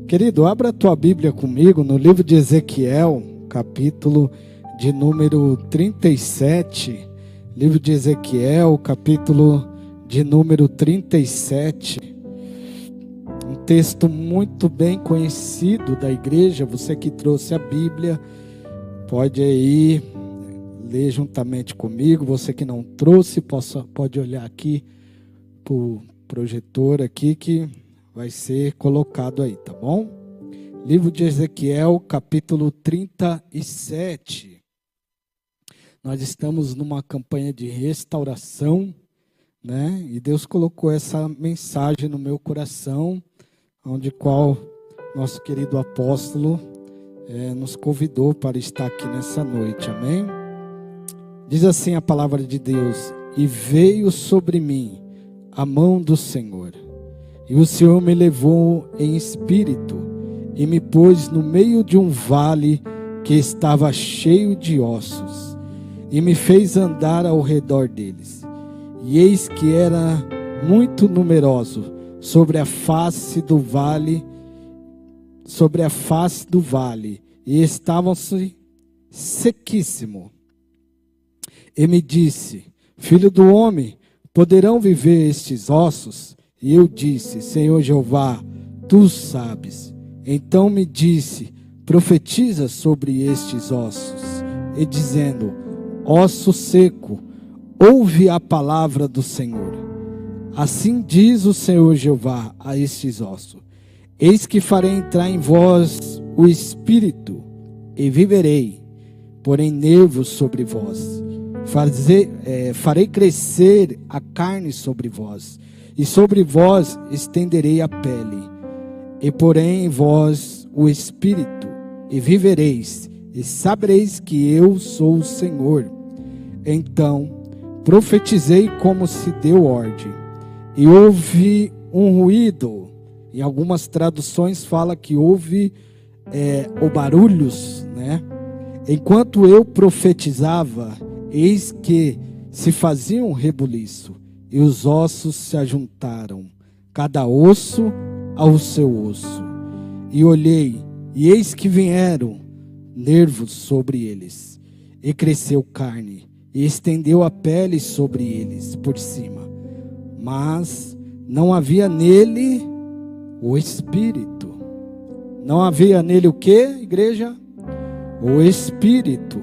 Querido, abra a tua Bíblia comigo no livro de Ezequiel, capítulo de número 37. Livro de Ezequiel, capítulo de número 37. Um texto muito bem conhecido da igreja. Você que trouxe a Bíblia, pode aí ler juntamente comigo. Você que não trouxe, pode olhar aqui para o projetor aqui que vai ser colocado aí, tá bom? Livro de Ezequiel, capítulo 37. Nós estamos numa campanha de restauração, né? E Deus colocou essa mensagem no meu coração, onde qual nosso querido apóstolo nos convidou para estar aqui nessa noite, amém? Diz assim a palavra de Deus: e veio sobre mim a mão do Senhor, e o Senhor me levou em espírito, e me pôs no meio de um vale que estava cheio de ossos, e me fez andar ao redor deles. E eis que era muito numeroso sobre a face do vale, e estavam-se sequíssimo. E me disse: filho do homem, poderão viver estes ossos? E eu disse: Senhor Jeová, tu sabes. Então me disse: profetiza sobre estes ossos, e dizendo: osso seco, ouve a palavra do Senhor. Assim diz o Senhor Jeová a estes ossos: eis que farei entrar em vós o espírito, e viverei, porém nervos sobre vós. Farei crescer a carne sobre vós, e sobre vós estenderei a pele, e porém em vós o espírito, e vivereis, e sabereis que eu sou o Senhor. Então profetizei como se deu ordem, e houve um ruído. Em algumas traduções fala que houve o barulhos, né? Enquanto eu profetizava, eis que se fazia um rebuliço, e os ossos se ajuntaram, cada osso ao seu osso. E olhei, e eis que vieram nervos sobre eles, e cresceu carne, e estendeu a pele sobre eles por cima. Mas não havia nele o Espírito. Não havia nele o que, igreja? O Espírito.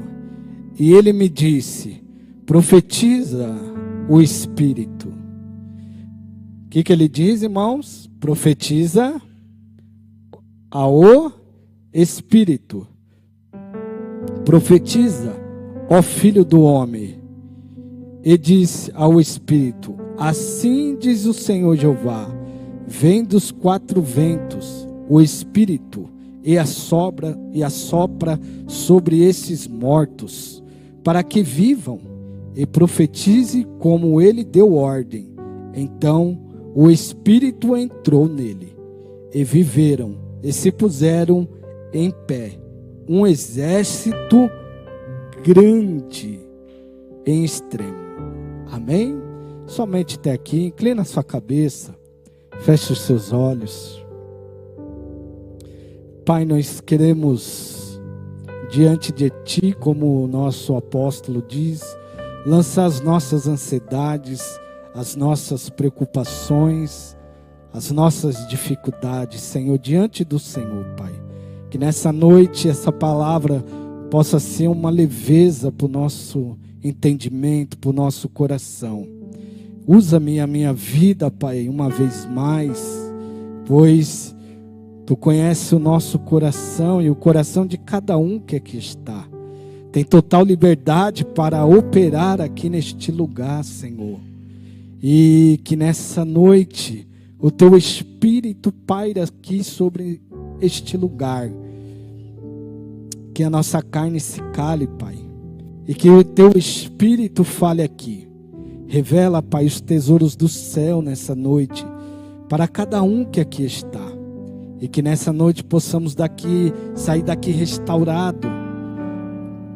E ele me disse: profetiza o Espírito. O que ele diz, irmãos? Profetiza ao Espírito. Profetiza, ó filho do homem. E disse ao Espírito: assim diz o Senhor Jeová: vem dos quatro ventos o Espírito, e assopra sobre esses mortos, para que vivam, e profetize como ele deu ordem. Então o Espírito entrou nele, e viveram, e se puseram em pé, um exército grande em extremo. Amém? Somente até aqui. Inclina a sua cabeça, feche os seus olhos. Pai, nós queremos diante de Ti, como o nosso apóstolo diz, lançar as nossas ansiedades, as nossas preocupações, as nossas dificuldades, Senhor, diante do Senhor, Pai. Que nessa noite essa palavra possa ser uma leveza para o nosso entendimento, para o nosso coração. Usa-me a minha vida, Pai, uma vez mais, pois Tu conheces o nosso coração e o coração de cada um que aqui está. Tem total liberdade para operar aqui neste lugar, Senhor. E que nessa noite o Teu Espírito paire aqui sobre este lugar. Que a nossa carne se cale, Pai. E que o Teu Espírito fale aqui. Revela, Pai, os tesouros do céu nessa noite, para cada um que aqui está. E que nessa noite possamos sair daqui restaurado.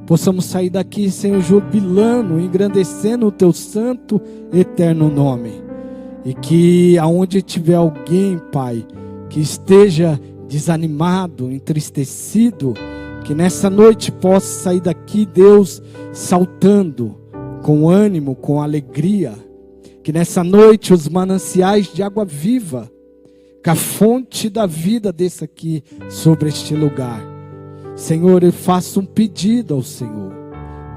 Possamos sair daqui, Senhor, jubilando, engrandecendo o Teu santo, eterno nome. E que aonde tiver alguém, Pai, que esteja desanimado, entristecido, que nessa noite possa sair daqui, Deus, saltando com ânimo, com alegria. Que nessa noite os mananciais de água viva, que a fonte da vida desça aqui sobre este lugar. Senhor, eu faço um pedido ao Senhor.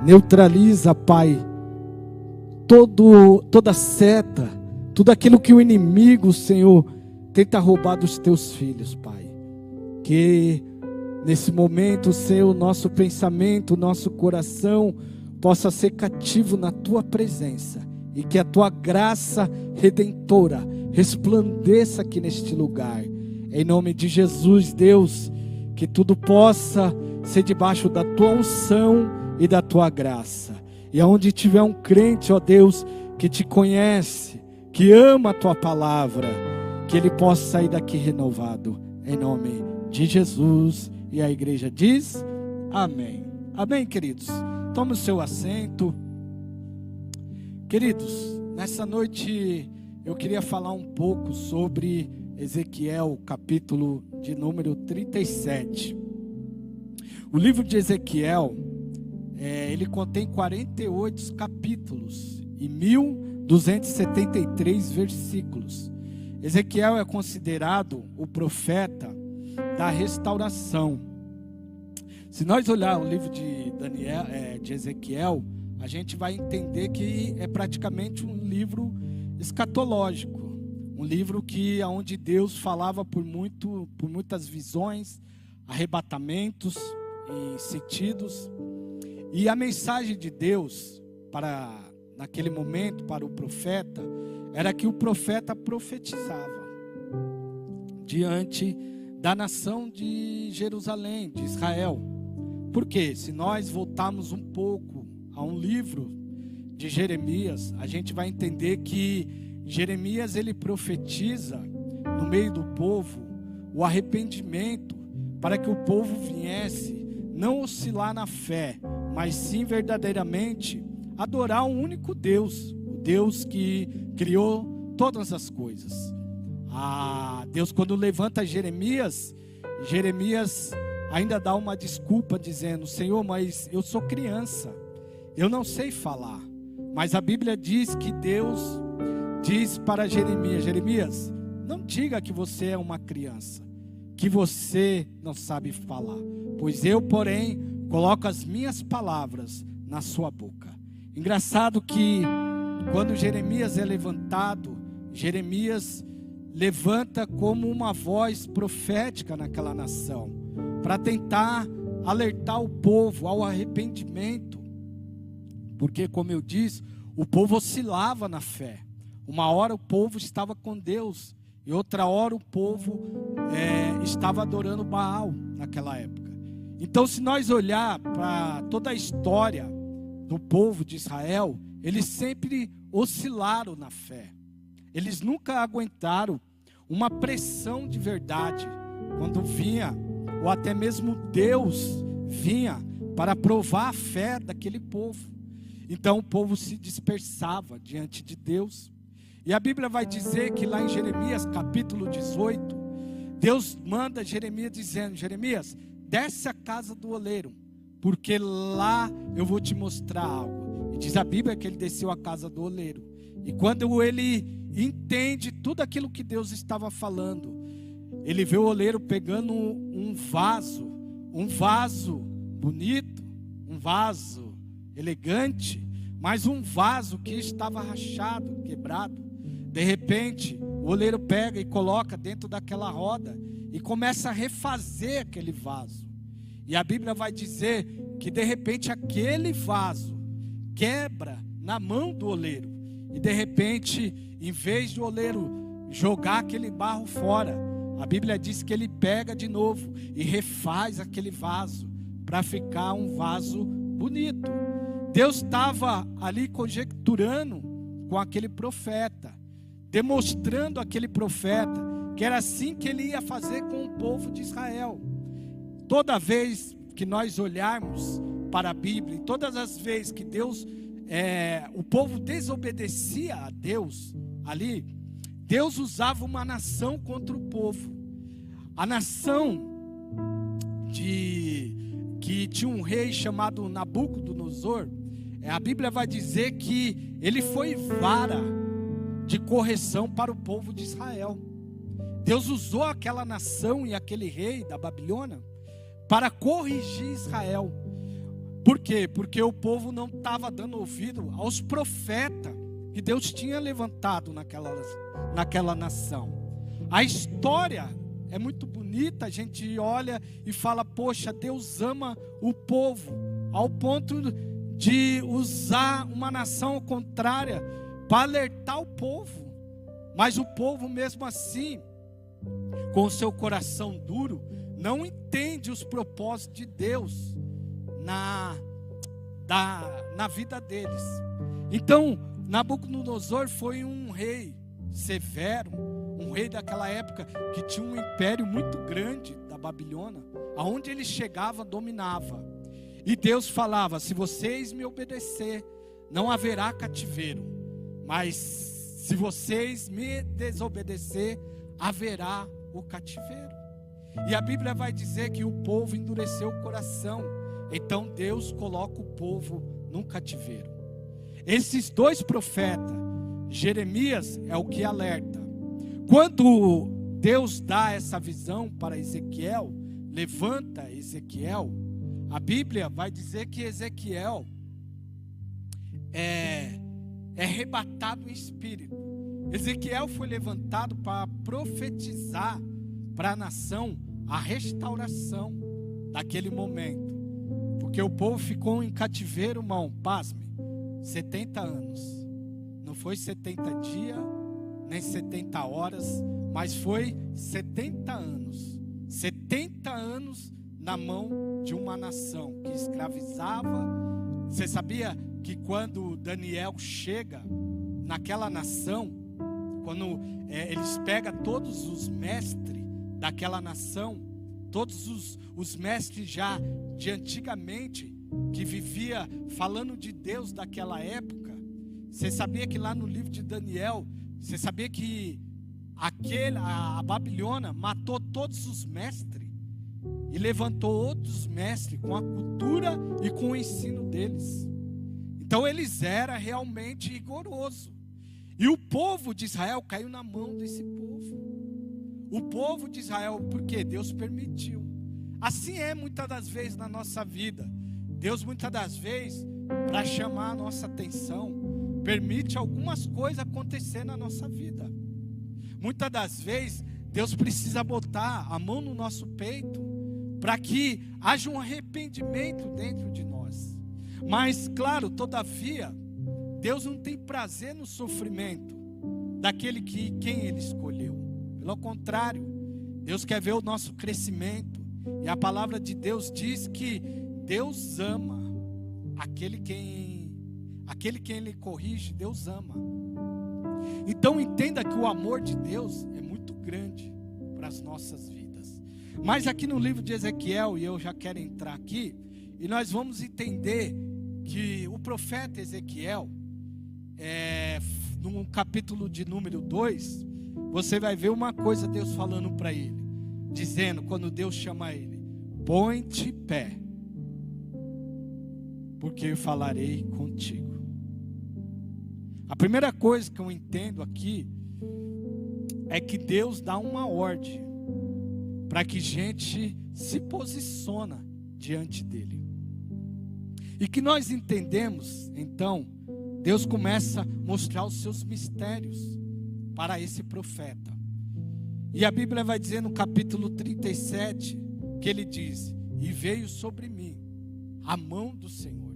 Neutraliza, Pai, toda seta, tudo aquilo que o inimigo, Senhor, tenta roubar dos teus filhos, Pai. Que nesse momento, Senhor, o nosso pensamento, o nosso coração possa ser cativo na tua presença. E que a tua graça redentora resplandeça aqui neste lugar. Em nome de Jesus, Deus, que tudo possa ser debaixo da tua unção e da tua graça. E aonde tiver um crente, ó Deus, que te conhece, que ama a tua palavra, que ele possa sair daqui renovado. Em nome de Jesus. E a igreja diz amém. Amém, queridos. Tome o seu assento. Queridos, nessa noite eu queria falar um pouco sobre Ezequiel, capítulo de número 37. O livro de Ezequiel, ele contém 48 capítulos e 1273 versículos. Ezequiel é considerado o profeta da restauração. Se nós olharmos o livro de Ezequiel, a gente vai entender que é praticamente um livro escatológico, um livro onde Deus falava por muitas visões, arrebatamentos e sentidos. E a mensagem de Deus naquele momento para o profeta era que o profeta profetizava diante da nação de Jerusalém, de Israel. Porque se nós voltarmos um pouco a um livro de Jeremias, a gente vai entender que Jeremias ele profetiza no meio do povo o arrependimento, para que o povo viesse não oscilar na fé, mas sim verdadeiramente adorar um único Deus, o Deus que criou todas as coisas. Deus, quando levanta Jeremias ainda dá uma desculpa dizendo: Senhor, mas eu sou criança, eu não sei falar. Mas a Bíblia diz que Deus diz para Jeremias: Jeremias, não diga que você é uma criança, que você não sabe falar, pois eu, porém, coloco as minhas palavras na sua boca. Engraçado que quando Jeremias é levantado, Jeremias levanta como uma voz profética naquela nação, para tentar alertar o povo ao arrependimento. Porque, como eu disse, o povo oscilava na fé. Uma hora o povo estava com Deus, e outra hora o povo estava adorando Baal naquela época. Então, se nós olhar para toda a história do povo de Israel, eles sempre oscilaram na fé. Eles nunca aguentaram uma pressão de verdade, quando vinha, ou até mesmo Deus vinha para provar a fé daquele povo. Então o povo se dispersava diante de Deus. E a Bíblia vai dizer que lá em Jeremias capítulo 18, Deus manda Jeremias dizendo: Jeremias, desce à casa do oleiro, porque lá eu vou te mostrar algo. E diz a Bíblia que ele desceu à casa do oleiro. E quando ele entende tudo aquilo que Deus estava falando, ele vê o oleiro pegando um vaso bonito, um vaso elegante, mas um vaso que estava rachado, quebrado. De repente, o oleiro pega e coloca dentro daquela roda e começa a refazer aquele vaso. E a Bíblia vai dizer que de repente aquele vaso quebra na mão do oleiro. E de repente, em vez de o oleiro jogar aquele barro fora, a Bíblia diz que ele pega de novo e refaz aquele vaso para ficar um vaso bonito. Deus estava ali conjecturando com aquele profeta, demonstrando aquele profeta que era assim que ele ia fazer com o povo de Israel. Toda vez que nós olharmos para a Bíblia, e todas as vezes que o povo desobedecia a Deus ali, Deus usava uma nação contra o povo. A nação que tinha um rei chamado Nabucodonosor, a Bíblia vai dizer que ele foi vara de correção para o povo de Israel. Deus usou aquela nação e aquele rei da Babilônia para corrigir Israel. Por quê? Porque o povo não estava dando ouvido aos profetas que Deus tinha levantado naquela nação. A história é muito bonita, a gente olha e fala, poxa, Deus ama o povo, ao ponto de usar uma nação contrária para alertar o povo. Mas o povo mesmo assim, com o seu coração duro, não entende os propósitos de Deus na vida deles. Então, Nabucodonosor foi um rei severo, um rei daquela época que tinha um império muito grande da Babilônia, aonde ele chegava, dominava. E Deus falava, se vocês me obedecer, não haverá cativeiro, mas se vocês me desobedecer, haverá o cativeiro. E a Bíblia vai dizer que o povo endureceu o coração, então Deus coloca o povo num cativeiro. Esses dois profetas, Jeremias é o que alerta. Quando Deus dá essa visão para Ezequiel, levanta Ezequiel, a Bíblia vai dizer que Ezequiel é arrebatado em espírito. Ezequiel foi levantado para profetizar para a nação a restauração daquele momento. Porque o povo ficou em cativeiro, irmão, pasme, 70 anos. Não foi 70 dias, nem 70 horas, mas foi 70 anos. 70 anos na mão de uma nação que escravizava. Você sabia que quando Daniel chega naquela nação, quando eles pegam todos os mestres daquela nação, todos os mestres já de antigamente, que vivia falando de Deus daquela época, você sabia que lá no livro de Daniel, você sabia que a Babilônia matou todos os mestres e levantou outros mestres com a cultura e com o ensino deles. Então eles eram realmente rigorosos. E o povo de Israel caiu na mão desse povo. O povo de Israel, porque Deus permitiu. Assim é muitas das vezes na nossa vida. Deus muitas das vezes, para chamar a nossa atenção, permite algumas coisas acontecer na nossa vida. Muitas das vezes, Deus precisa botar a mão no nosso peito, para que haja um arrependimento dentro de nós. Mas, claro, todavia, Deus não tem prazer no sofrimento daquele quem Ele escolheu. Pelo contrário, Deus quer ver o nosso crescimento. E a palavra de Deus diz que Deus ama aquele quem Ele corrige, Deus ama. Então entenda que o amor de Deus é muito grande para as nossas vidas. Mas aqui no livro de Ezequiel, e eu já quero entrar aqui, e nós vamos entender que o profeta Ezequiel, no capítulo de número 2, você vai ver uma coisa Deus falando para ele, dizendo, quando Deus chama ele, põe-te em pé, porque eu falarei contigo. A primeira coisa que eu entendo aqui é que Deus dá uma ordem para que gente se posiciona diante dele. E que nós entendemos, então, Deus começa a mostrar os seus mistérios para esse profeta. E a Bíblia vai dizer no capítulo 37, que ele diz, e veio sobre mim a mão do Senhor,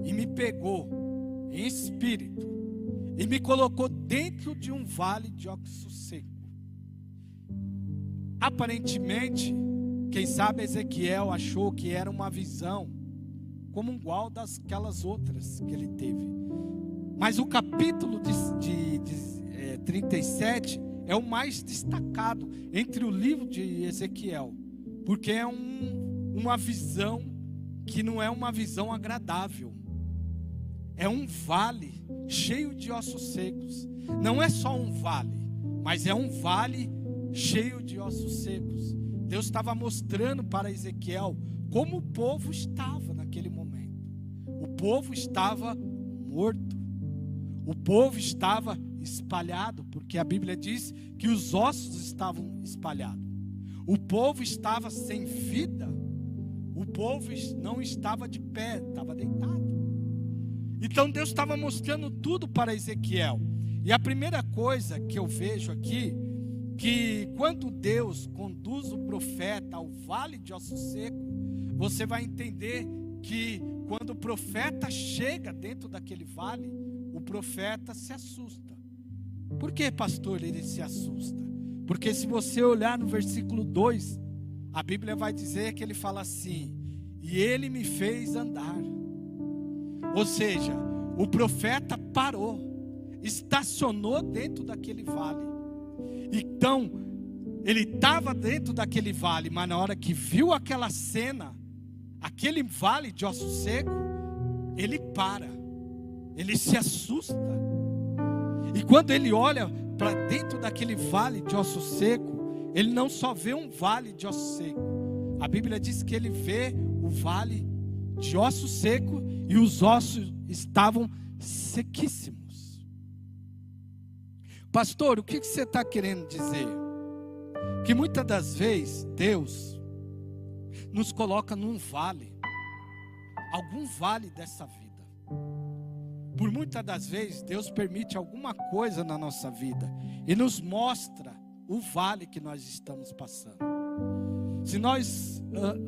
e me pegou em espírito, e me colocou dentro de um vale de óxido seco. Aparentemente, quem sabe Ezequiel achou que era uma visão como igual daquelas outras que ele teve. Mas o capítulo de 37 é o mais destacado entre o livro de Ezequiel, porque é uma visão que não é uma visão agradável. É um vale cheio de ossos secos. Não é só um vale, mas é um vale cheio de ossos secos. Deus estava mostrando para Ezequiel como o povo estava naquele momento. O povo estava morto. O povo estava espalhado, porque a Bíblia diz que os ossos estavam espalhados. O povo estava sem vida. O povo não estava de pé, estava deitado. Então Deus estava mostrando tudo para Ezequiel. E a primeira coisa que eu vejo aqui, que quando Deus conduz o profeta ao vale de ossos secos, você vai entender que quando o profeta chega dentro daquele vale, o profeta se assusta. Por que, pastor, ele se assusta? Porque se você olhar no versículo 2, a Bíblia vai dizer que ele fala assim: e ele me fez andar. Ou seja, o profeta parou, estacionou dentro daquele vale. Então, ele estava dentro daquele vale, mas na hora que viu aquela cena, aquele vale de osso seco, ele para, ele se assusta. E quando ele olha para dentro daquele vale de osso seco, ele não só vê um vale de osso seco. A Bíblia diz que ele vê o vale de osso seco e os ossos estavam sequíssimos. Pastor, o que você está querendo dizer? Que muitas das vezes Deus nos coloca num vale, algum vale dessa vida. Por muitas das vezes Deus permite alguma coisa na nossa vida e nos mostra o vale que nós estamos passando. Se nós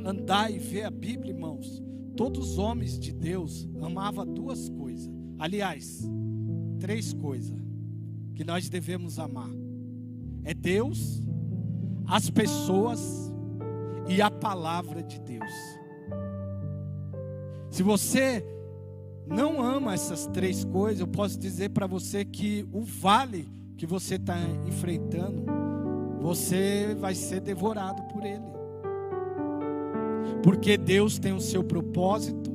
andar e ver a Bíblia, irmãos, todos os homens de Deus amavam duas coisas. Aliás, três coisas que nós devemos amar: é Deus, as pessoas e a palavra de Deus. Se você não ama essas três coisas, eu posso dizer para você que o vale que você está enfrentando, você vai ser devorado por ele. Porque Deus tem o seu propósito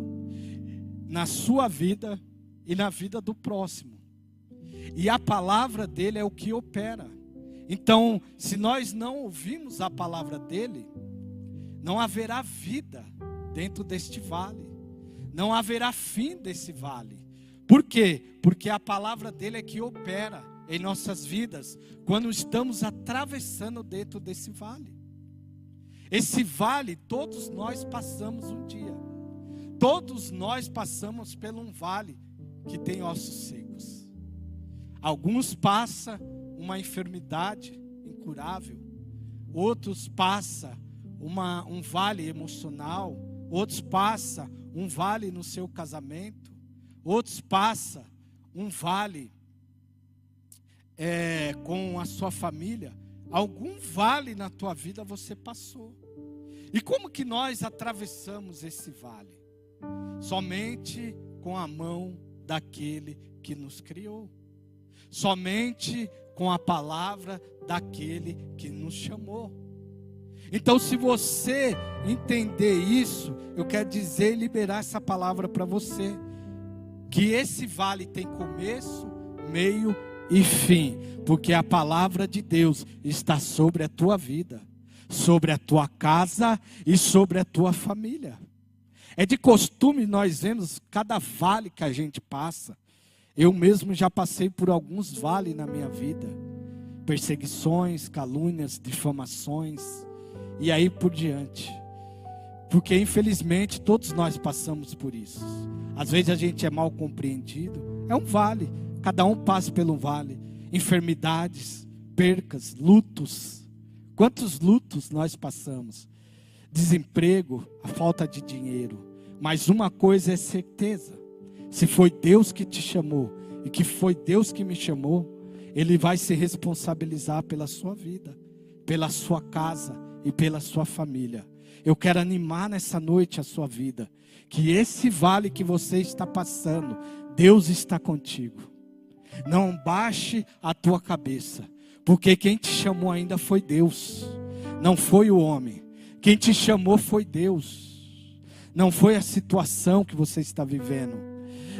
na sua vida e na vida do próximo. E a palavra dele é o que opera. Então, se nós não ouvirmos a palavra dele, não haverá vida dentro deste vale. Não haverá fim desse vale. Por quê? Porque a palavra dele é que opera em nossas vidas quando estamos atravessando dentro desse vale. Esse vale, todos nós passamos um dia. Todos nós passamos por um vale que tem ossos secos. Alguns passam uma enfermidade incurável. Outros passam um vale emocional. Outros passam um vale no seu casamento. Outros passam um vale com a sua família. Algum vale na tua vida você passou. E como que nós atravessamos esse vale? Somente com a mão daquele que nos criou. Somente com a palavra daquele que nos chamou. Então, se você entender isso, eu quero dizer e liberar essa palavra para você. Que esse vale tem começo, meio e fim. Porque a palavra de Deus está sobre a tua vida, sobre a tua casa e sobre a tua família. É de costume nós vemos cada vale que a gente passa. Eu mesmo já passei por alguns vales na minha vida. Perseguições, calúnias, difamações e aí por diante. Porque infelizmente todos nós passamos por isso. Às vezes a gente é mal compreendido. É um vale, cada um passa pelo vale. Enfermidades, percas, lutos. Quantos lutos nós passamos? Desemprego, a falta de dinheiro. Mas uma coisa é certeza: se foi Deus que te chamou e que foi Deus que me chamou, Ele vai se responsabilizar pela sua vida, pela sua casa e pela sua família. Eu quero animar nessa noite a sua vida, que esse vale que você está passando, Deus está contigo. Não baixe a tua cabeça, porque quem te chamou ainda foi Deus, não foi o homem. Quem te chamou foi Deus, não foi a situação que você está vivendo.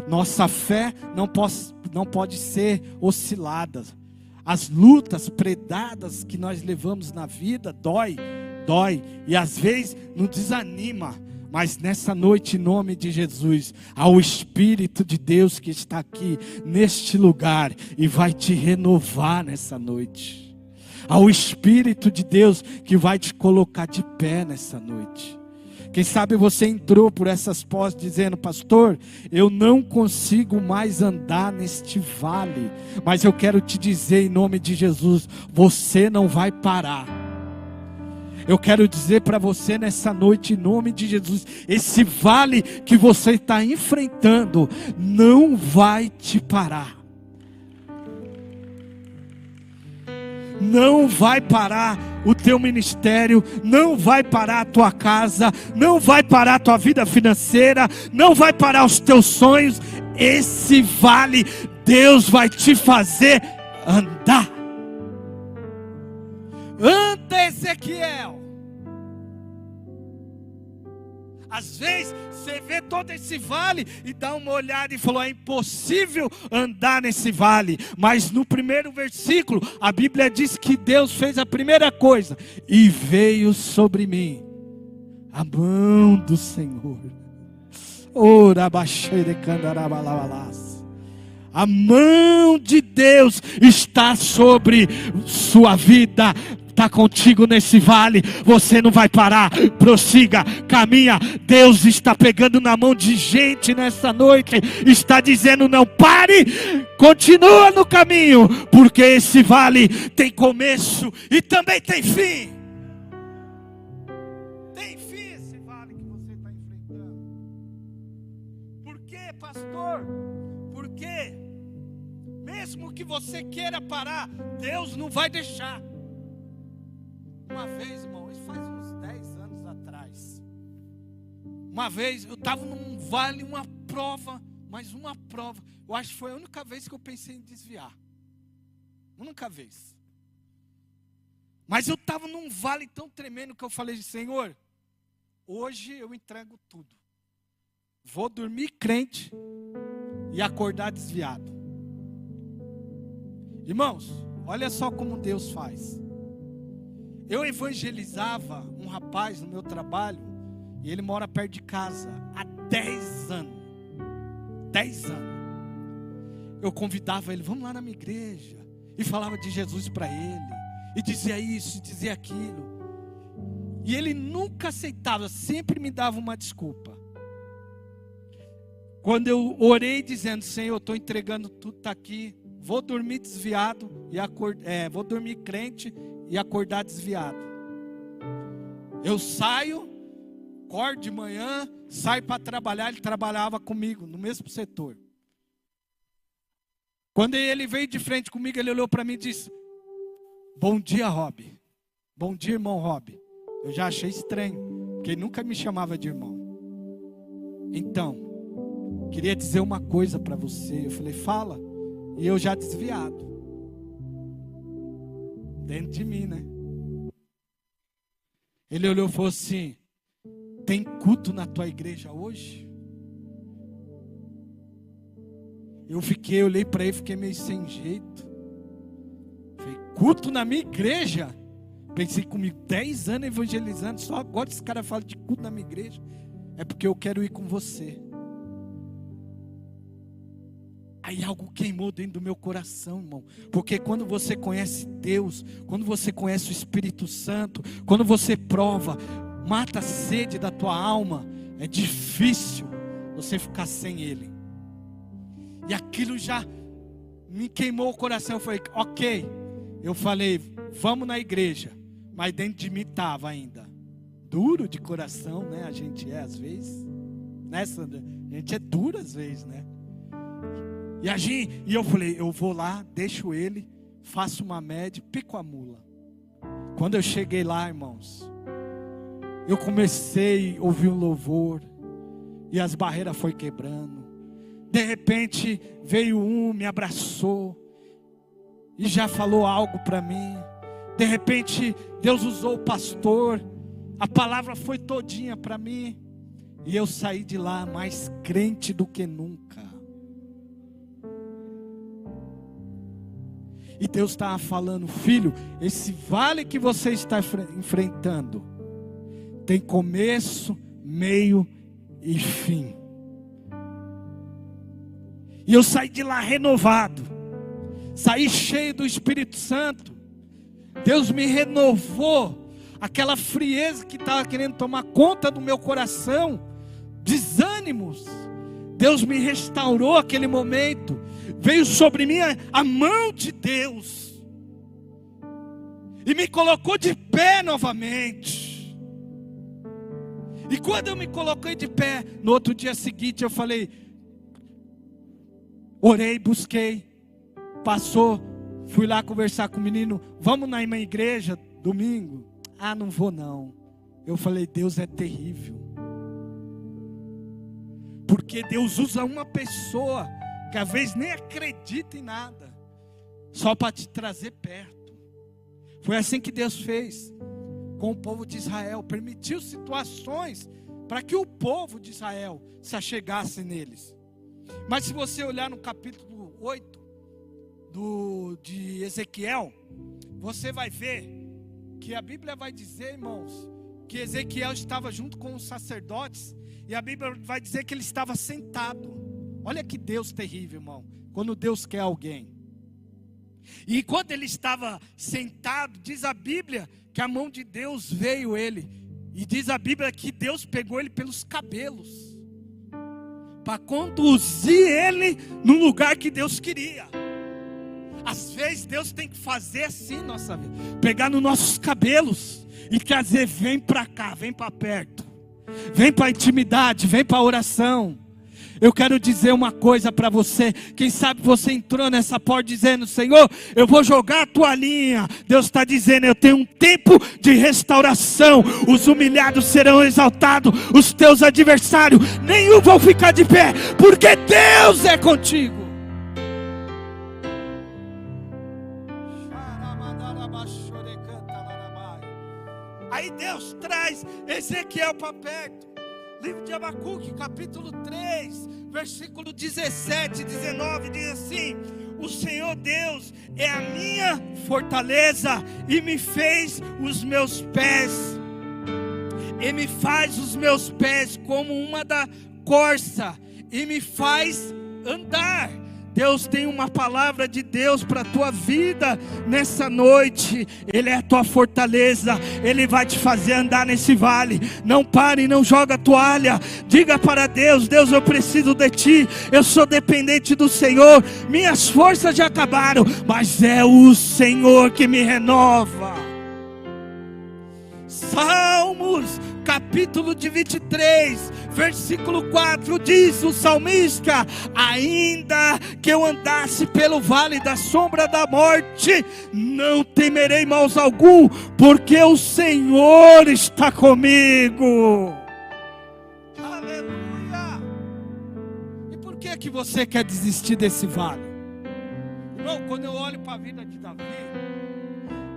Nossa fé não pode ser oscilada. As lutas predadas que nós levamos na vida dói, dói e às vezes nos desanima. Mas nessa noite, em nome de Jesus, há o Espírito de Deus que está aqui, neste lugar, e vai te renovar nessa noite. Há o Espírito de Deus que vai te colocar de pé nessa noite. Quem sabe você entrou por essas portas dizendo: pastor, eu não consigo mais andar neste vale. Mas eu quero te dizer em nome de Jesus, você não vai parar. Eu quero dizer para você nessa noite, em nome de Jesus, esse vale que você está enfrentando não vai te parar. Não vai parar o teu ministério, não vai parar a tua casa, não vai parar a tua vida financeira, não vai parar os teus sonhos. Esse vale, Deus vai te fazer andar. Anda, Ezequiel. Às vezes você vê todo esse vale e dá uma olhada e falou: é impossível andar nesse vale. Mas no primeiro versículo a Bíblia diz que Deus fez a primeira coisa: e veio sobre mim a mão do Senhor. A mão de Deus está sobre sua vida. Está contigo nesse vale, você não vai parar, prossiga, caminha. Deus está pegando na mão de gente nessa noite, está dizendo: não pare, continua no caminho, porque esse vale tem começo e também tem fim. Tem fim esse vale que você está enfrentando. Por quê, pastor? Porque mesmo que você queira parar, Deus não vai deixar. Uma vez, irmão, isso faz uns 10 anos atrás. Uma vez eu estava num vale, uma prova. Eu acho que foi a única vez que eu pensei em desviar. Única vez. Mas eu estava num vale tão tremendo que eu falei: Senhor, hoje eu entrego tudo. Vou dormir crente e acordar desviado. Irmãos, olha só como Deus faz. Eu evangelizava um rapaz no meu trabalho, e ele mora perto de casa há 10 anos. 10 anos. Eu convidava ele: vamos lá na minha igreja. E falava de Jesus para ele. E dizia isso, dizia aquilo. E ele nunca aceitava, sempre me dava uma desculpa. Quando eu orei dizendo: Senhor, eu estou entregando tudo, está aqui. Vou dormir desviado, vou dormir crente e acordar desviado. Eu saio, acordo de manhã, saio para trabalhar. Ele trabalhava comigo no mesmo setor. Quando ele veio de frente comigo, ele olhou para mim e disse: bom dia, Rob. Bom dia, irmão Rob. Eu já achei estranho, porque ele nunca me chamava de irmão. Então, queria dizer uma coisa para você. Eu falei: fala. E eu já desviado. Dentro de mim, né? Ele olhou e falou assim: tem culto na tua igreja hoje? Eu olhei para ele, fiquei meio sem jeito. Falei: culto na minha igreja? Pensei comigo, 10 anos evangelizando, só agora esse cara fala de culto na minha igreja. É porque eu quero ir com você. Aí algo queimou dentro do meu coração, irmão. Porque quando você conhece Deus, quando você conhece o Espírito Santo, quando você prova, mata a sede da tua alma, é difícil você ficar sem Ele. E aquilo já me queimou o coração. Eu falei: ok. Eu falei: vamos na igreja. Mas dentro de mim estava ainda duro de coração, né? A gente é às vezes, né, Sandra? A gente é duro às vezes, né? E eu falei: eu vou lá, deixo ele, faço uma média, pico a mula. Quando eu cheguei lá, irmãos, eu comecei a ouvir um louvor, e as barreiras foram quebrando. De repente veio me abraçou, e já falou algo para mim. De repente Deus usou o pastor, a palavra foi todinha para mim, e eu saí de lá mais crente do que nunca. E Deus estava falando: filho, esse vale que você está enfrentando tem começo, meio e fim. E eu saí de lá renovado, saí cheio do Espírito Santo. Deus me renovou, aquela frieza que estava querendo tomar conta do meu coração, desânimos, Deus me restaurou aquele momento. Veio sobre mim a mão de Deus e me colocou de pé novamente. E quando eu me coloquei de pé, no outro dia seguinte eu falei, orei, busquei, passou, fui lá conversar com o menino, vamos na minha igreja domingo? Ah, não vou não. Eu falei, Deus é terrível, porque Deus usa uma pessoa que às vezes nem acredita em nada, só para te trazer perto. Foi assim que Deus fez com o povo de Israel, permitiu situações para que o povo de Israel se achegasse neles. Mas se você olhar no capítulo 8 de Ezequiel, você vai ver que a Bíblia vai dizer, irmãos, que Ezequiel estava junto com os sacerdotes, e a Bíblia vai dizer que ele estava sentado. Olha que Deus terrível, irmão, quando Deus quer alguém. E quando ele estava sentado, diz a Bíblia que a mão de Deus veio ele, e diz a Bíblia que Deus pegou ele pelos cabelos, para conduzir ele no lugar que Deus queria. Às vezes Deus tem que fazer assim nossa vida, pegar nos nossos cabelos e trazer, vem para cá, vem para perto, vem para a intimidade, vem para a oração. Eu quero dizer uma coisa para você. Quem sabe você entrou nessa porta dizendo, Senhor, eu vou jogar a toalhinha. Deus está dizendo, eu tenho um tempo de restauração. Os humilhados serão exaltados, os teus adversários nenhum vão ficar de pé, porque Deus é contigo. Aí Deus traz Ezequiel para perto. Livro de Abacuque, capítulo 3, versículo 17 e 19, diz assim: o Senhor Deus é a minha fortaleza e me fez os meus pés, e me faz os meus pés como uma da corça, e me faz andar. Deus tem uma palavra de Deus para a tua vida nessa noite. Ele é a tua fortaleza, Ele vai te fazer andar nesse vale. Não pare, não joga a toalha. Diga para Deus, Deus, eu preciso de Ti, eu sou dependente do Senhor, minhas forças já acabaram, mas é o Senhor que me renova. Salmos, capítulo de 23, versículo 4, diz o salmista: ainda que eu andasse pelo vale da sombra da morte, não temerei mal algum, porque o Senhor está comigo. Aleluia! E por que você quer desistir desse vale? Irmão, quando eu olho para a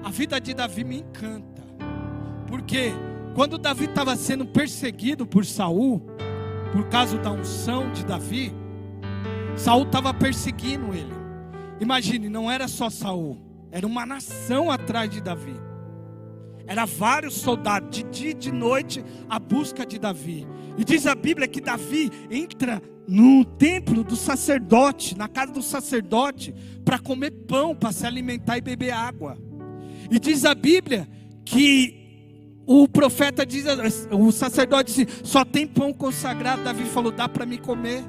vida de Davi me encanta. Porque quando Davi estava sendo perseguido por Saul, por causa da unção de Davi, Saul estava perseguindo ele. Imagine, não era só Saul, era uma nação atrás de Davi. Era vários soldados, de dia e de noite, à busca de Davi. E diz a Bíblia que Davi entra no templo do sacerdote, na casa do sacerdote, para comer pão, para se alimentar e beber água. E diz a Bíblia que o profeta diz, o sacerdote disse, só tem pão consagrado. Davi falou, dá para me comer,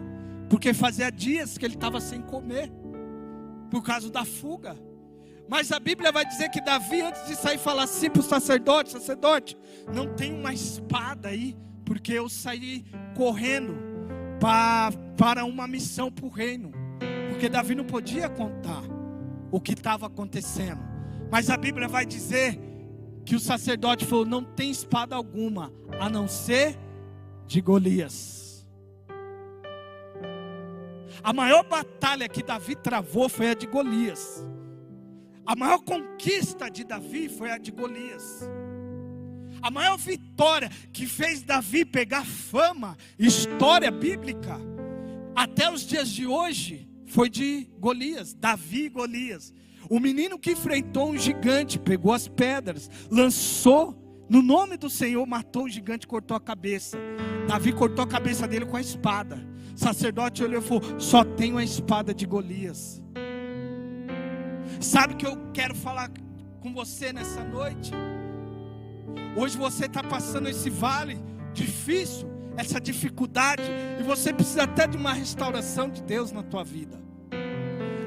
porque fazia dias que ele estava sem comer, por causa da fuga. Mas a Bíblia vai dizer que Davi, antes de sair, fala assim para o sacerdote: sacerdote, não tem uma espada aí, porque eu saí correndo para uma missão para o reino. Porque Davi não podia contar o que estava acontecendo. Mas a Bíblia vai dizer que o sacerdote falou, não tem espada alguma, a não ser de Golias. A maior batalha que Davi travou foi a de Golias. A maior conquista de Davi foi a de Golias. A maior vitória que fez Davi pegar fama, história bíblica, até os dias de hoje, foi de Golias, Davi e Golias. O menino que enfrentou um gigante, pegou as pedras, lançou No nome do Senhor matou o gigante, cortou a cabeça. Davi cortou a cabeça dele com a espada. O sacerdote olhou e falou: só tenho a espada de Golias. Sabe o que eu quero falar com você nessa noite? Hoje você está passando esse vale difícil, essa dificuldade, e você precisa até de uma restauração de Deus na tua vida.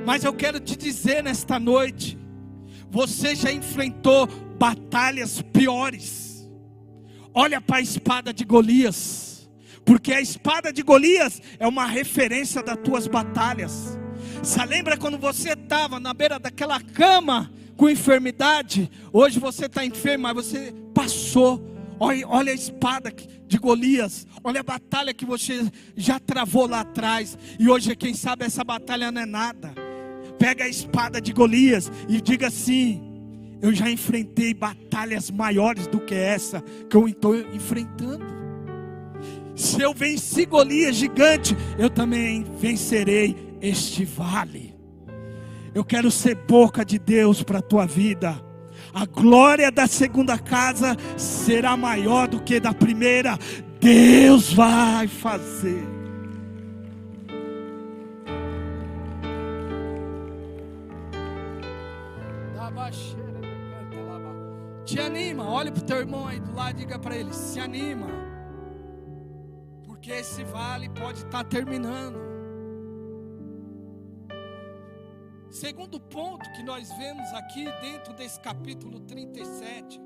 Mas eu quero te dizer nesta noite, você já enfrentou batalhas piores. Olha para a espada de Golias, porque a espada de Golias é uma referência das tuas batalhas. Você lembra quando você estava na beira daquela cama com enfermidade? Hoje você está enfermo, mas você passou. Olha a espada de Golias, olha a batalha que você já travou lá atrás, e hoje quem sabe essa batalha não é nada. Pega a espada de Golias e diga assim: eu já enfrentei batalhas maiores do que essa que eu estou enfrentando. Se eu venci Golias gigante, eu também vencerei este vale. Eu quero ser boca de Deus para a tua vida. A glória da segunda casa será maior do que da primeira. Deus vai fazer. Te anima, olha para o teu irmão aí do lado e diga para ele: se anima, porque esse vale pode estar terminando. Segundo ponto que nós vemos aqui dentro desse capítulo 37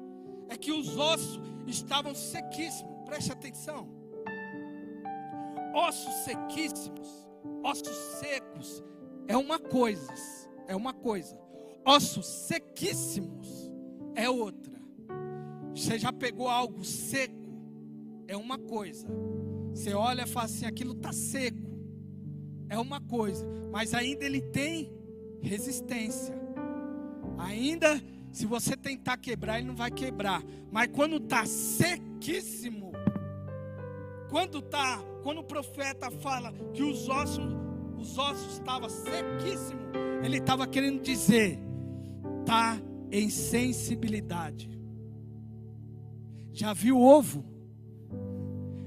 é que os ossos estavam sequíssimos. Preste atenção. Ossos sequíssimos, ossos secos é uma coisa. Ossos sequíssimos é outra. Você já pegou algo seco? É uma coisa. Você olha e fala assim: aquilo está seco. É uma coisa, mas ainda ele tem resistência. Ainda, se você tentar quebrar, ele não vai quebrar. Mas quando está sequíssimo, quando o profeta fala que os ossos estavam sequíssimos, ele estava querendo dizer: está em sensibilidade. Já viu o ovo?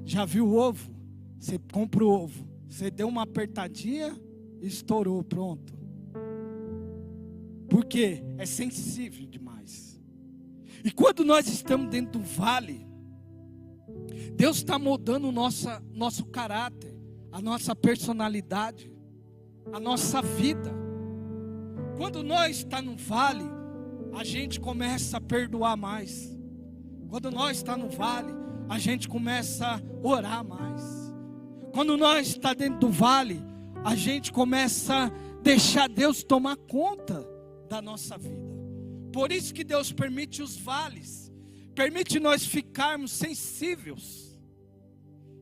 Já viu o ovo? Você compra o ovo, você deu uma apertadinha, estourou, pronto. Porque é sensível demais. E quando nós estamos dentro do vale, Deus está moldando o nosso caráter, a nossa personalidade, a nossa vida. Quando nós estamos no vale, a gente começa a perdoar mais. Quando nós estamos no vale, a gente começa a orar mais. Quando nós estamos dentro do vale, a gente começa a deixar Deus tomar conta da nossa vida. Por isso que Deus permite os vales, permite nós ficarmos sensíveis.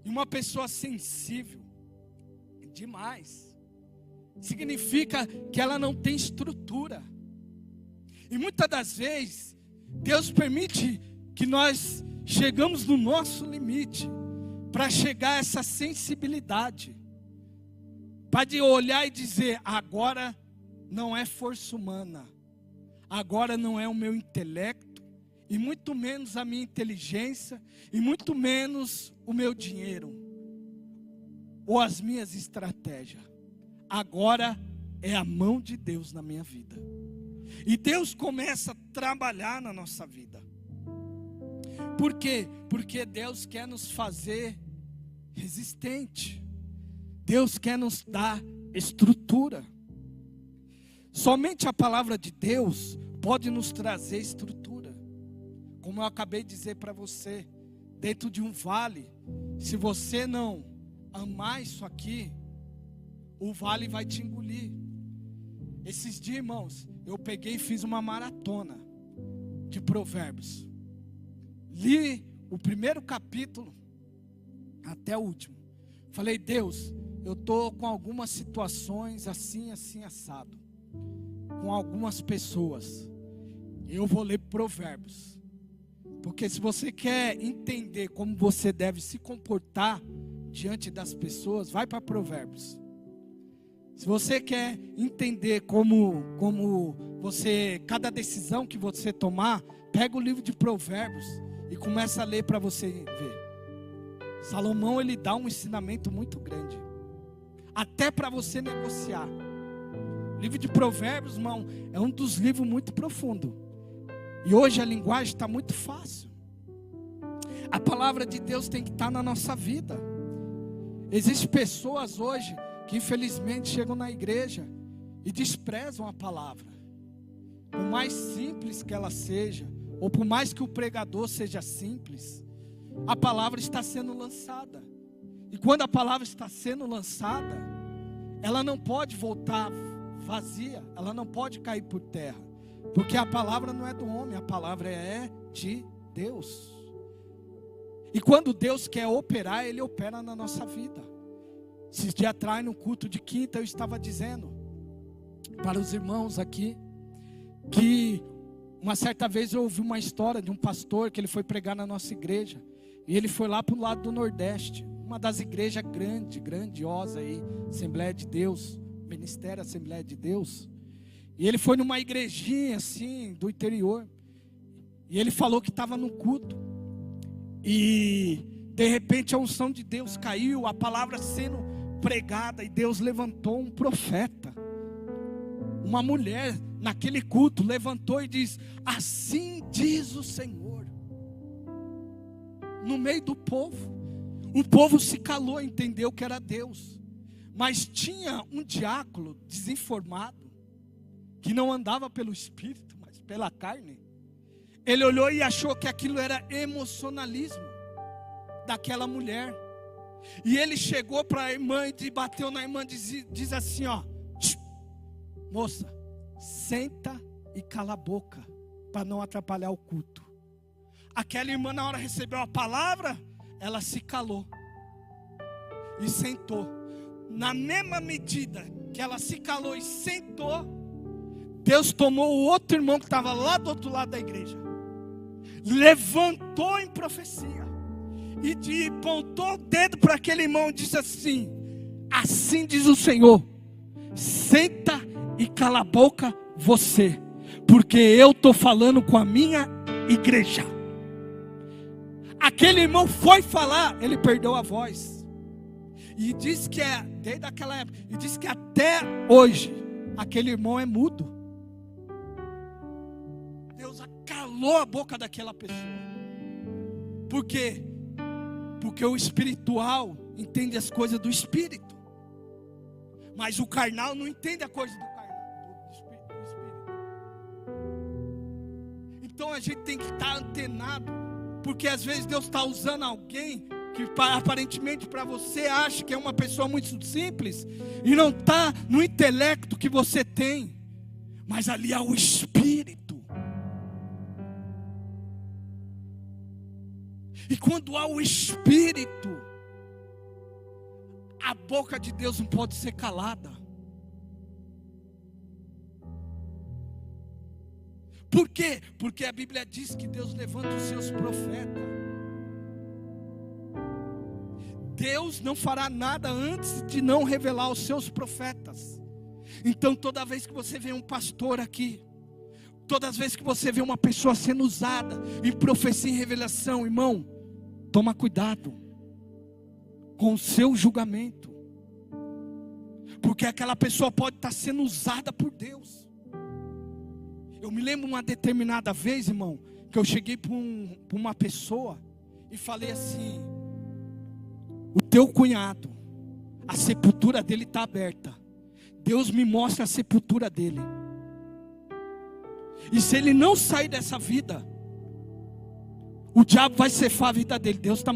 E uma pessoa sensível demais significa que ela não tem estrutura. E muitas das vezes Deus permite que nós chegamos no nosso limite para chegar a essa sensibilidade, para olhar e dizer: agora não é força humana, agora não é o meu intelecto, e muito menos a minha inteligência, e muito menos o meu dinheiro, ou as minhas estratégias. Agora é a mão de Deus na minha vida. E Deus começa a trabalhar na nossa vida. Por quê? Porque Deus quer nos fazer resistente. Deus quer nos dar estrutura. Somente a palavra de Deus pode nos trazer estrutura. Como eu acabei de dizer para você, dentro de um vale, se você não amar isso aqui, o vale vai te engolir. Esses dias, irmãos, eu peguei e fiz uma maratona de Provérbios. Li o primeiro capítulo até o último. Falei: Deus, eu estou com algumas situações assim, assado, com algumas pessoas. Eu vou ler Provérbios. Porque se você quer entender como você deve se comportar diante das pessoas, vai para Provérbios. Se você quer entender como você, cada decisão que você tomar, pega o livro de Provérbios e começa a ler para você ver. Salomão, ele dá um ensinamento muito grande, até para você negociar. O livro de Provérbios, irmão, é um dos livros muito profundo. E hoje a linguagem está muito fácil. A palavra de Deus tem que estar na nossa vida. Existem pessoas hoje que infelizmente chegam na igreja e desprezam a palavra. Por mais simples que ela seja, ou por mais que o pregador seja simples, a palavra está sendo lançada. E quando a palavra está sendo lançada, ela não pode voltar vazia, ela não pode cair por terra, porque a palavra não é do homem, a palavra é de Deus. E quando Deus quer operar, Ele opera na nossa vida. Esses dias atrás, no culto de quinta, eu estava dizendo para os irmãos aqui, que uma certa vez eu ouvi uma história de um pastor, que ele foi pregar na nossa igreja, e ele foi lá para o lado do Nordeste, uma das igrejas grandiosa aí, Assembleia de Deus, Ministério Assembleia de Deus. E ele foi numa igrejinha assim, do interior, e ele falou que estava no culto, e de repente a unção de Deus caiu, a palavra sendo pregada, e Deus levantou um profeta. Uma mulher naquele culto levantou e diz: assim diz o Senhor. No meio do povo, o povo se calou, entendeu que era Deus. Mas tinha um diácono desinformado, que não andava pelo espírito, mas pela carne. Ele olhou e achou que aquilo era emocionalismo daquela mulher. E ele chegou para a irmã e bateu na irmã e diz assim: ó, moça, senta e cala a boca, para não atrapalhar o culto. Aquela irmã, na hora recebeu a palavra, ela se calou e sentou. Na mesma medida que ela se calou e sentou, Deus tomou o outro irmão que estava lá do outro lado da igreja, levantou em profecia e apontou o dedo para aquele irmão e disse assim: assim diz o Senhor, senta e cala a boca você, porque eu estou falando com a minha igreja. Aquele irmão foi falar, ele perdeu a voz. E diz que desde aquela época, e diz que até hoje, aquele irmão é mudo. Deus acalou a boca daquela pessoa. Por quê? Porque o espiritual entende as coisas do espírito, mas o carnal não entende a coisa do carnal, do espírito. Então a gente tem que estar antenado, porque às vezes Deus está usando alguém que aparentemente para você acha que é uma pessoa muito simples, e não está no intelecto que você tem, mas ali há o Espírito. E quando há o Espírito, a boca de Deus não pode ser calada. Por quê? Porque a Bíblia diz que Deus levanta os seus profetas. Deus não fará nada antes de não revelar os seus profetas. Então toda vez que você vê um pastor aqui, todas as vezes que você vê uma pessoa sendo usada em profecia e revelação, irmão, toma cuidado com o seu julgamento, porque aquela pessoa pode estar sendo usada por Deus. Eu me lembro uma determinada vez, irmão, que eu cheguei para uma pessoa e falei assim: o teu cunhado, a sepultura dele está aberta. Deus me mostra a sepultura dele. E se ele não sair dessa vida, o diabo vai cefar a vida dele. Deus está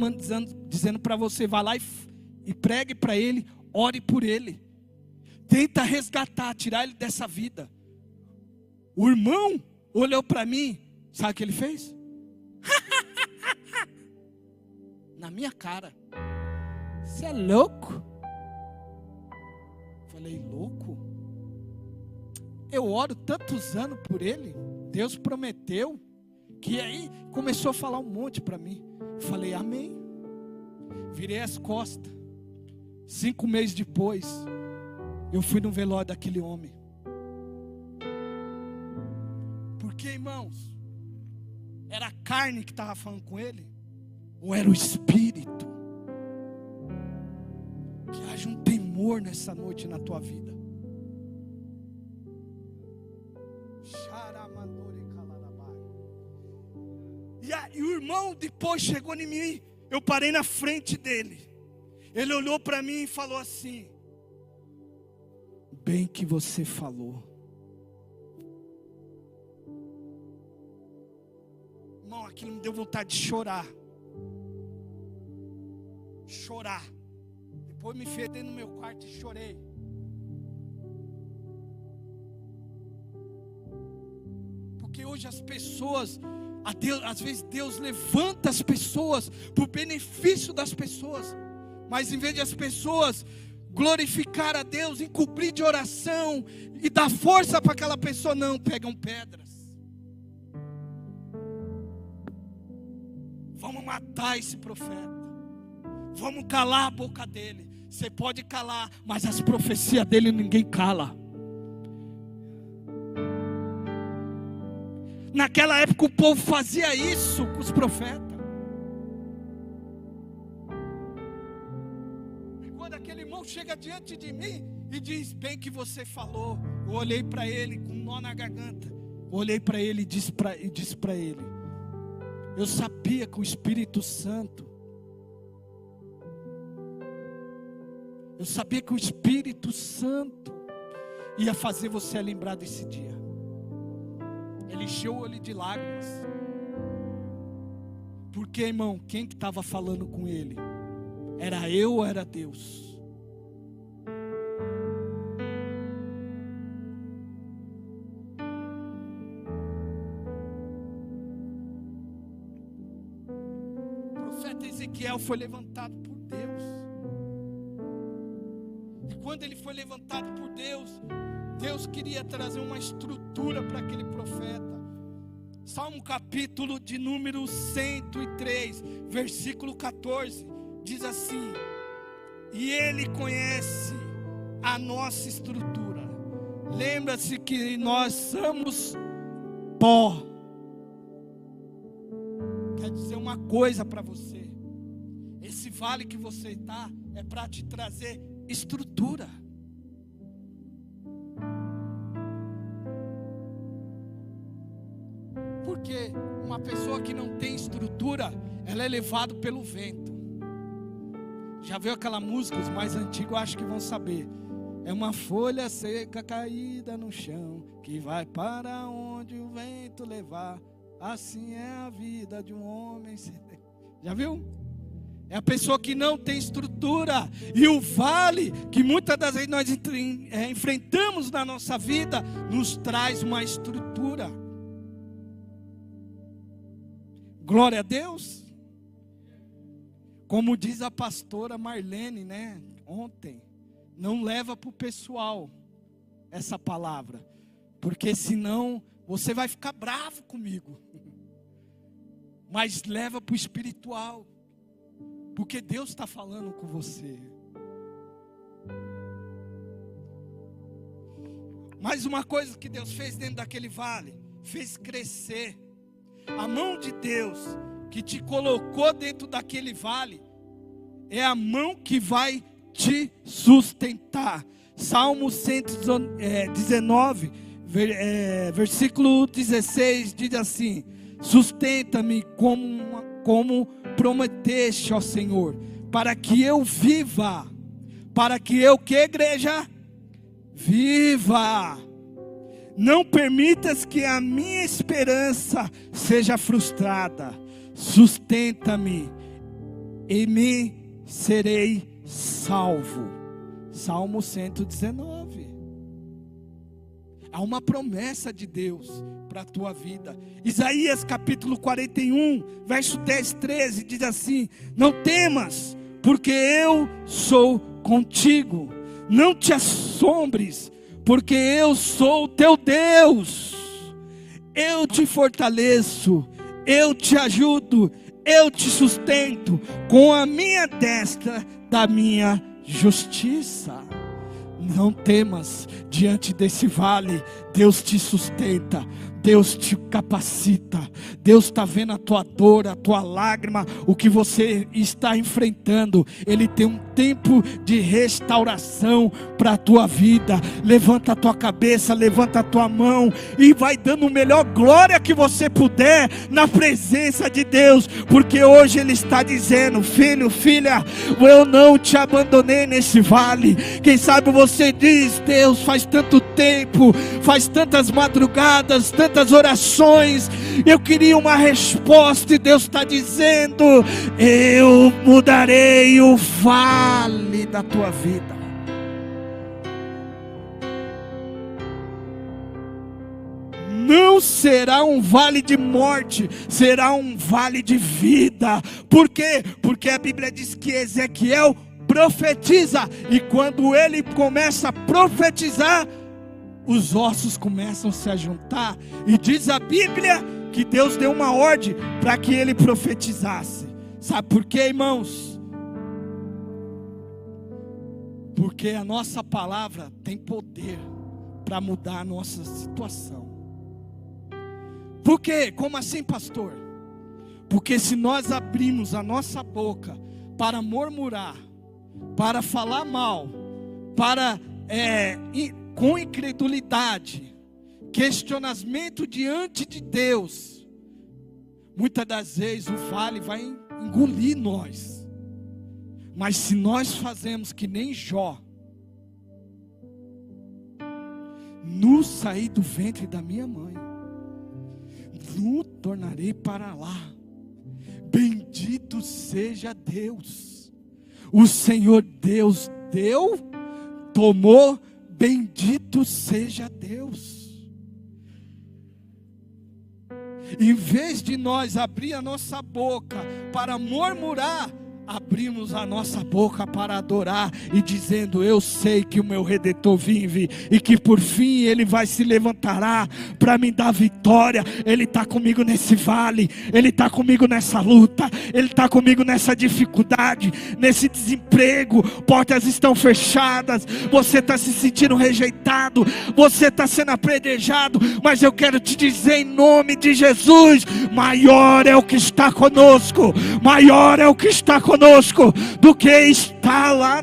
dizendo para você: vá lá e pregue para ele, ore por ele. Tenta resgatar, tirar ele dessa vida. O irmão olhou para mim, sabe o que ele fez? Na minha cara. Você é louco? Falei: louco? Eu oro tantos anos por ele. Deus prometeu. Que aí começou a falar um monte para mim. Falei: amém. Virei as costas. 5 meses depois, eu fui no velório daquele homem. Porque, irmãos, Era a carne que estava falando com ele? Ou era o Espírito? Que haja um temor nessa noite na tua vida. E o irmão depois chegou em mim. Eu parei na frente dele. Ele olhou para mim e falou assim: bem que você falou. Irmão, aquilo me deu vontade de chorar. Chorar. Depois me fui dentro do meu quarto e chorei. Porque hoje as pessoas, às vezes Deus levanta as pessoas para o benefício das pessoas. Mas em vez de as pessoas glorificar a Deus, encobrir de oração e dar força para aquela pessoa, não, pegam pedras. Vamos matar esse profeta. Vamos calar a boca dele. Você pode calar, mas as profecias dele ninguém cala. Naquela época o povo fazia isso com os profetas. E quando aquele irmão chega diante de mim e diz: bem que você falou. Eu olhei para ele com um nó na garganta. Eu olhei para ele e disse para ele: eu sabia que o Espírito Santo, eu sabia que o Espírito Santo ia fazer você lembrar desse dia. Ele encheu o olho de lágrimas. Porque, irmão, quem que estava falando com ele? Era eu ou era Deus? O profeta Ezequiel foi levantado por Deus. E quando ele foi levantado por Deus, Deus queria trazer uma estrutura para aquele profeta. Salmo capítulo de número 103, versículo 14, diz assim: e ele conhece a nossa estrutura. Lembra-se que nós somos pó. Quer dizer uma coisa para você: esse vale que você está é para te trazer estrutura. Porque uma pessoa que não tem estrutura, ela é levada pelo vento. Já viu aquela música? Os mais antigos acho que vão saber. É uma folha seca caída no chão, que vai para onde o vento levar. Assim é a vida de um homem. Já viu? É a pessoa que não tem estrutura. E o vale que muitas das vezes nós enfrentamos na nossa vida nos traz uma estrutura. Glória a Deus. Como diz a pastora Marlene, né, ontem, não leva para o pessoal essa palavra, porque senão você vai ficar bravo comigo. Mas leva para o espiritual, porque Deus está falando com você. Mais uma coisa que Deus fez dentro daquele vale, fez crescer. A mão de Deus que te colocou dentro daquele vale é a mão que vai te sustentar. Salmo 119, versículo 16 diz assim: sustenta-me como prometeste, ó Senhor, para que eu viva. Para que eu, que igreja? Viva. Não permitas que a minha esperança seja frustrada. Sustenta-me e me serei salvo. Salmo 119. Há uma promessa de Deus para a tua vida. Isaías capítulo 41, verso 10, 13, diz assim: não temas, porque eu sou contigo. Não te assombres, porque eu sou o teu Deus. Eu te fortaleço, eu te ajudo, eu te sustento com a minha destra da minha justiça. Não temas diante desse vale, Deus te sustenta. Deus te capacita. Deus está vendo a tua dor, a tua lágrima, o que você está enfrentando. Ele tem um tempo de restauração para a tua vida. Levanta a tua cabeça, levanta a tua mão e vai dando a melhor glória que você puder na presença de Deus, porque hoje Ele está dizendo: filho, filha, eu não te abandonei nesse vale. Quem sabe você diz: Deus, faz tanto tempo, faz tantas madrugadas, tantas orações, eu queria uma resposta, e Deus está dizendo: eu mudarei o vale da tua vida. Não será um vale de morte, será um vale de vida. Por quê? Porque a Bíblia diz que Ezequiel profetiza, e quando ele começa a profetizar, os ossos começam a se juntar, e diz a Bíblia que Deus deu uma ordem para que ele profetizasse. Sabe por quê, irmãos? Porque a nossa palavra tem poder para mudar a nossa situação. Por quê? Como assim, pastor? Porque se nós abrirmos a nossa boca para murmurar, para falar mal, para com incredulidade, questionamento diante de Deus, muitas das vezes o vale vai engolir nós. Mas se nós fazemos que nem Jó, no sair do ventre da minha mãe, no tornarei para lá. Bendito seja Deus. O Senhor Deus deu, tomou. Bendito seja Deus. Em vez de nós abrir a nossa boca para murmurar, abrimos a nossa boca para adorar e dizendo: eu sei que o meu Redentor vive, e que por fim Ele vai se levantará para me dar vitória. Ele está comigo nesse vale, Ele está comigo nessa luta, Ele está comigo nessa dificuldade, nesse desemprego. Portas estão fechadas, você está se sentindo rejeitado, você está sendo apedrejado, mas eu quero te dizer em nome de Jesus: maior é o que está conosco, maior é o que está conosco do que está lá.